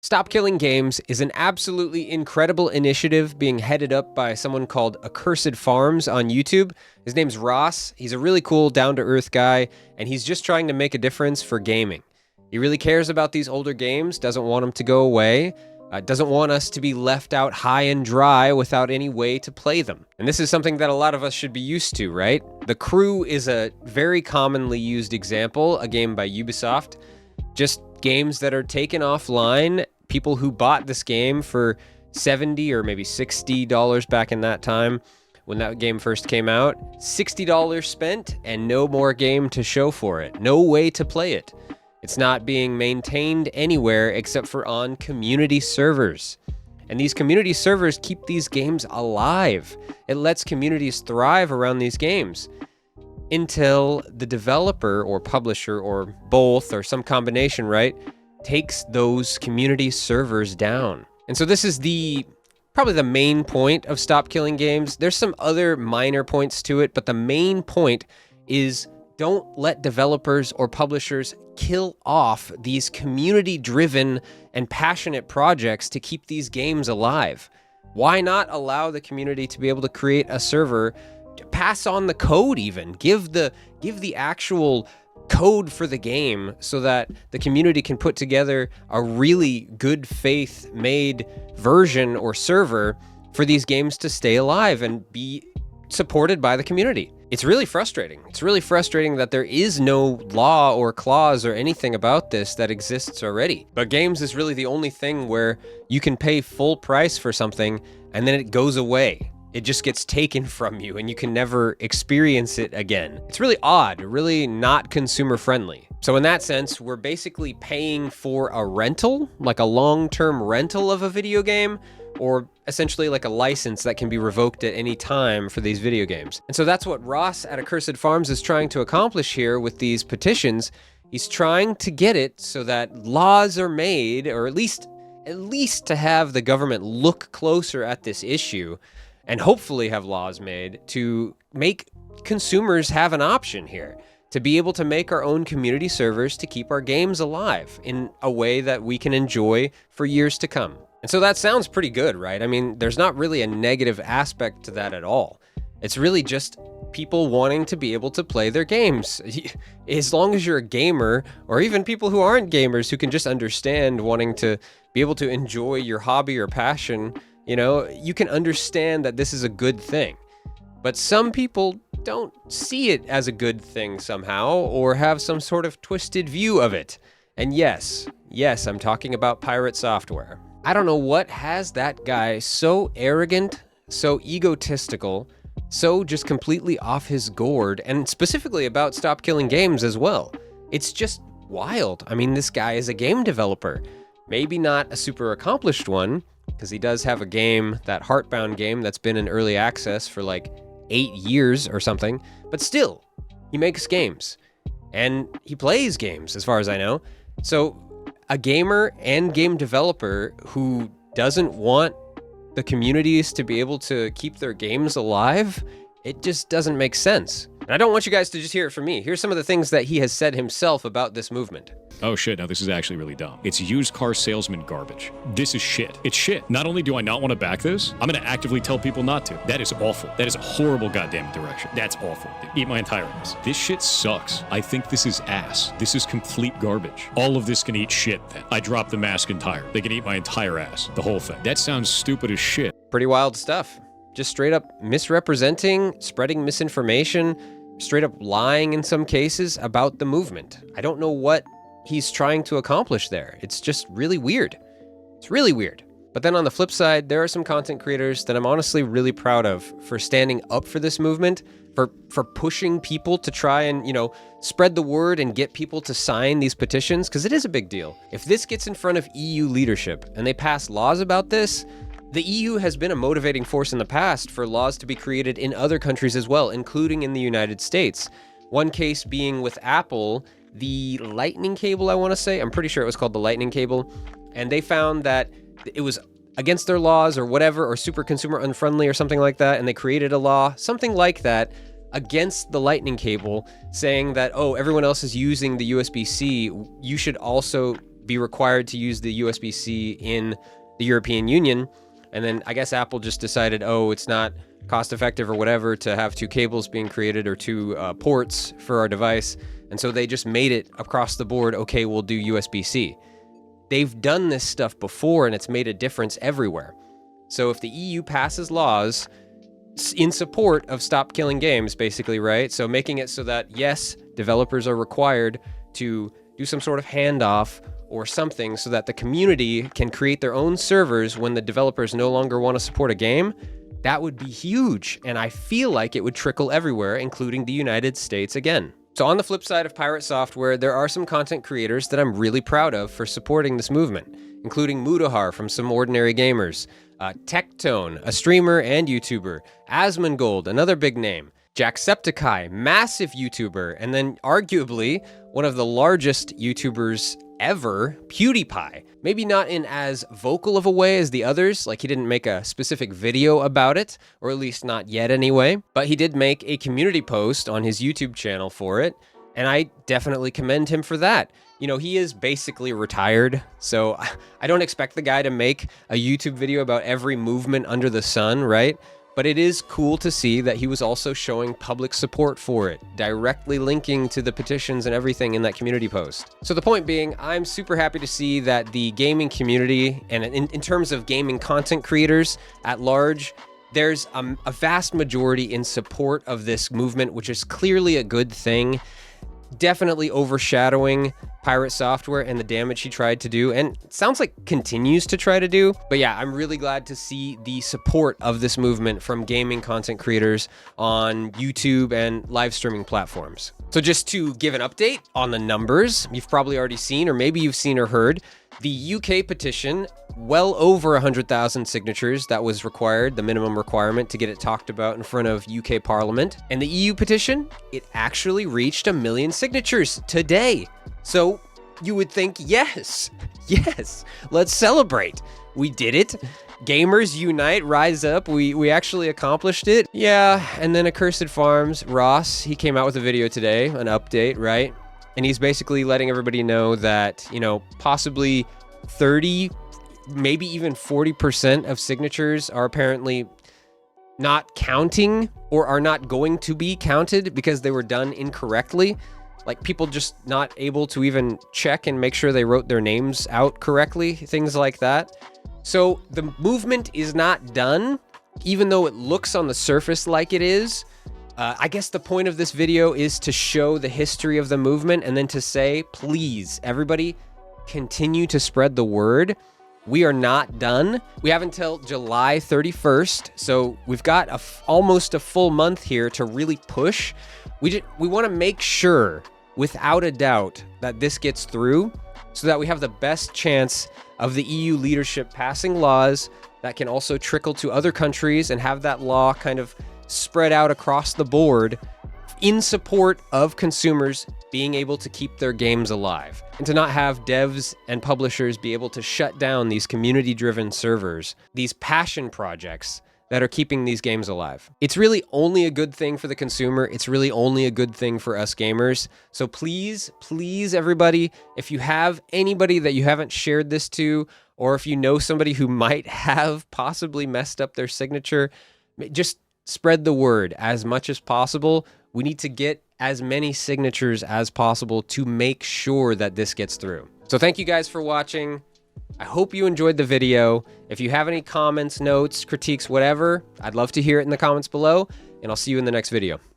Stop Killing Games is an absolutely incredible initiative being headed up by someone called Accursed Farms on YouTube. His name's Ross. He's a really cool, down-to-earth guy, and he's just trying to make a difference for gaming. He really cares about these older games, doesn't want them to go away, doesn't want us to be left out high and dry without any way to play them. And this is something that a lot of us should be used to, right? The Crew is a very commonly used example, a game by Ubisoft. Just games that are taken offline, people who bought this game for $70 or maybe $60 back in that time when that game first came out, $60 spent and no more game to show for it, no way to play it. It's not being maintained anywhere except for on community servers. And these community servers keep these games alive. It lets communities thrive around these games until the developer or publisher or both or some combination, right, takes those community servers down. And so this is probably the main point of Stop Killing Games. There's some other minor points to it, but the main point is don't let developers or publishers kill off these community-driven and passionate projects to keep these games alive. Why not allow the community to be able to create a server, pass on the code even, give the actual code for the game so that the community can put together a really good faith made version or server for these games to stay alive and be supported by the community. It's really frustrating. It's really frustrating that there is no law or clause or anything about this that exists already. But games is really the only thing where you can pay full price for something and then it goes away. It just gets taken from you and you can never experience it again. It's really odd, really not consumer friendly. So in that sense, we're basically paying for a rental, like a long-term rental of a video game, or essentially like a license that can be revoked at any time for these video games. And so that's what Ross at Accursed Farms is trying to accomplish here with these petitions. He's trying to get it so that laws are made, or at least to have the government look closer at this issue and hopefully have laws made to make consumers have an option here, to be able to make our own community servers to keep our games alive in a way that we can enjoy for years to come. And so that sounds pretty good, right? I mean, there's not really a negative aspect to that at all. It's really just people wanting to be able to play their games. As long as you're a gamer, or even people who aren't gamers who can just understand wanting to be able to enjoy your hobby or passion, you know, you can understand that this is a good thing. But some people don't see it as a good thing somehow, or have some sort of twisted view of it. And yes, I'm talking about Pirate Software. I don't know what has that guy so arrogant, so egotistical, so just completely off his gourd, and specifically about Stop Killing Games as well. It's just wild. I mean, this guy is a game developer. Maybe not a super accomplished one, because he does have a game, that Heartbound game that's been in early access for like 8 years or something, but still, he makes games. And he plays games, as far as I know. So a gamer and game developer who doesn't want the communities to be able to keep their games alive, it just doesn't make sense. And I don't want you guys to just hear it from me. Here's some of the things that he has said himself about this movement. Oh shit, now this is actually really dumb. It's used car salesman garbage. This is shit. It's shit. Not only do I not want to back this, I'm gonna actively tell people not to. That is awful. That is a horrible goddamn direction. That's awful. Eat my entire ass. This shit sucks. I think this is ass. This is complete garbage. All of this can eat shit then. I drop the mask entire. They can eat my entire ass. The whole thing. That sounds stupid as shit. Pretty wild stuff. Just straight up misrepresenting, spreading misinformation, straight up lying in some cases about the movement. I don't know what he's trying to accomplish there. It's just really weird. It's really weird. But then on the flip side, there are some content creators that I'm honestly really proud of for standing up for this movement, for pushing people to try and, you know, spread the word and get people to sign these petitions, because it is a big deal. If this gets in front of EU leadership and they pass laws about this, the EU has been a motivating force in the past for laws to be created in other countries as well, including in the United States. One case being with Apple, the Lightning cable, I want to say. I'm pretty sure it was called the Lightning cable. And they found that it was against their laws or whatever, or super consumer unfriendly or something like that. And they created a law, something like that, against the Lightning cable, saying that, oh, everyone else is using the USB-C. You should also be required to use the USB-C in the European Union. And then I guess Apple just decided, oh, it's not cost effective or whatever to have two cables being created or two ports for our device. And so they just made it across the board, okay, we'll do USB-C. They've done this stuff before and it's made a difference everywhere. So if the EU passes laws in support of stop killing games, basically, right? So making it so that, yes, developers are required to do some sort of handoff or something so that the community can create their own servers when the developers no longer want to support a game, that would be huge. And I feel like it would trickle everywhere, including the United States again. So on the flip side of pirate software, there are some content creators that I'm really proud of for supporting this movement, including Mudahar from Some Ordinary Gamers, Tectone, a streamer and YouTuber, Asmongold, another big name, Jacksepticeye, massive YouTuber, and then arguably one of the largest YouTubers ever, PewDiePie. Maybe not in as vocal of a way as the others, like he didn't make a specific video about it, or at least not yet anyway, but he did make a community post on his YouTube channel for it, and I definitely commend him for that. You know, he is basically retired, so I don't expect the guy to make a YouTube video about every movement under the sun, right? But it is cool to see that he was also showing public support for it, directly linking to the petitions and everything in that community post. So the point being, I'm super happy to see that the gaming community, and in terms of gaming content creators at large, there's a vast majority in support of this movement, which is clearly a good thing. Definitely overshadowing pirate software and the damage he tried to do, and it sounds like continues to try to do. But yeah, I'm really glad to see the support of this movement from gaming content creators on YouTube and live streaming platforms. So just to give an update on the numbers, you've probably already seen, or maybe you've seen or heard, the UK petition, well over 100,000 signatures. That was required, the minimum requirement to get it talked about in front of UK Parliament. And the EU petition, it actually reached 1 million signatures today. So you would think, yes, let's celebrate. We did it. Gamers unite, rise up. We actually accomplished it. Yeah, and then Accursed Farms, Ross, he came out with a video today, an update, right? And he's basically letting everybody know that, you know, possibly 30, maybe even 40% of signatures are apparently not counting or are not going to be counted because they were done incorrectly. Like people just not able to even check and make sure they wrote their names out correctly, things like that. So the movement is not done, even though it looks on the surface like it is. I guess the point of this video is to show the history of the movement and then to say, please, everybody, continue to spread the word. We are not done. We have until July 31st, so we've got almost a full month here to really push. We want to make sure, without a doubt, that this gets through so that we have the best chance of the EU leadership passing laws that can also trickle to other countries and have that law kind of spread out across the board in support of consumers being able to keep their games alive, and to not have devs and publishers be able to shut down these community-driven servers, these passion projects that are keeping these games alive. It's really only a good thing for the consumer. It's really only a good thing for us gamers. So please, everybody, if you have anybody that you haven't shared this to, or if you know somebody who might have possibly messed up their signature, just spread the word as much as possible. We need to get as many signatures as possible to make sure that this gets through. So thank you guys for watching. I hope you enjoyed the video. If you have any comments, notes, critiques, whatever, I'd love to hear it in the comments below, and I'll see you in the next video.